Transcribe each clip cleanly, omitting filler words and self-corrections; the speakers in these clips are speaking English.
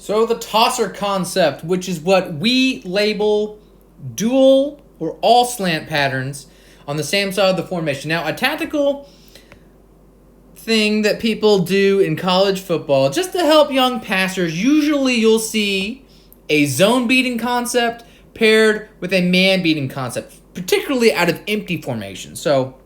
So the tosser concept, which is what we label dual or all slant patterns on the same side of the formation. Now, a tactical thing that people do in college football, just to help young passers, usually you'll see a zone beating concept paired with a man beating concept, particularly out of empty formation. So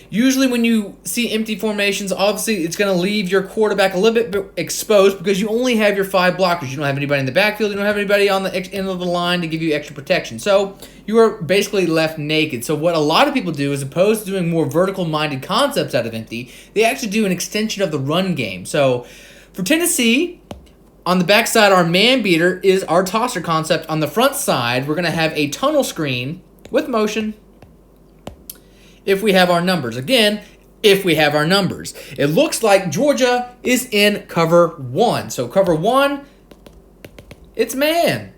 usually when you see empty formations, obviously it's going to leave your quarterback a little bit exposed because you only have your 5 blockers. You don't have anybody in the backfield. You don't have anybody on the end of the line to give you extra protection. So you are basically left naked. So what a lot of people do, as opposed to doing more vertical-minded concepts out of empty, they actually do an extension of the run game. So for Tennessee, on the backside, our man beater is our tosser concept. On the front side, we're going to have a tunnel screen with motion if we have our numbers. Again, if we have our numbers. It looks like Georgia is in cover 1. So cover 1, it's man,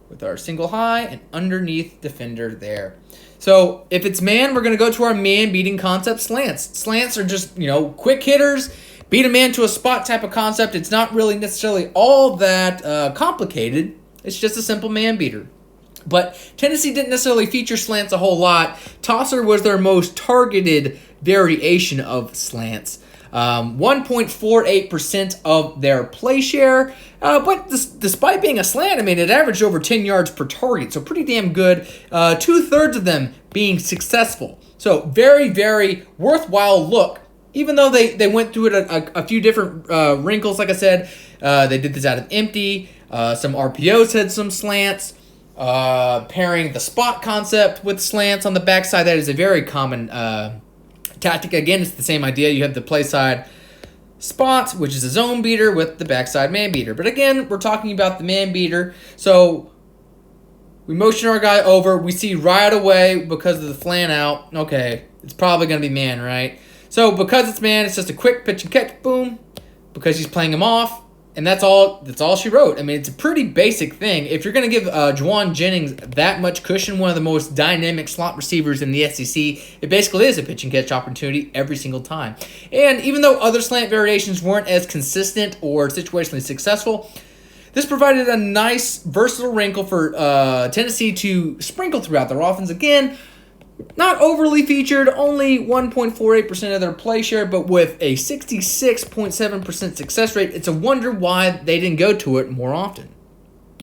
with our single high and underneath defender there. So if it's man, we're going to go to our man beating concept, slants. Slants are just, quick hitters, beat a man to a spot type of concept. It's not really necessarily all that complicated. It's just a simple man beater. But Tennessee didn't necessarily feature slants a whole lot. Tosser was their most targeted variation of slants. 1.48% of their play share. But despite being a slant, it averaged over 10 yards per target. So pretty damn good. 2/3 of them being successful. So very, very worthwhile look. Even though they went through it a few different wrinkles, like I said, they did this out of empty. Some RPOs had some slants. Pairing the spot concept with slants on the backside, that is a very common tactic. Again, it's the same idea. You have the play side spot, which is a zone beater, with the backside man beater. But again, we're talking about the man beater. So we motion our guy over. We see right away, because of the flan out, okay, it's probably going to be man, right? So because it's man, it's just a quick pitch and catch, boom, because he's playing him off. And that's all she wrote. It's a pretty basic thing. If you're going to give Juwan Jennings that much cushion, one of the most dynamic slot receivers in the SEC, it basically is a pitch and catch opportunity every single time. And even though other slant variations weren't as consistent or situationally successful, this provided a nice, versatile wrinkle for Tennessee to sprinkle throughout their offense. Again, not overly featured, only 1.48% of their play share, but with a 66.7% success rate. It's a wonder why they didn't go to it more often.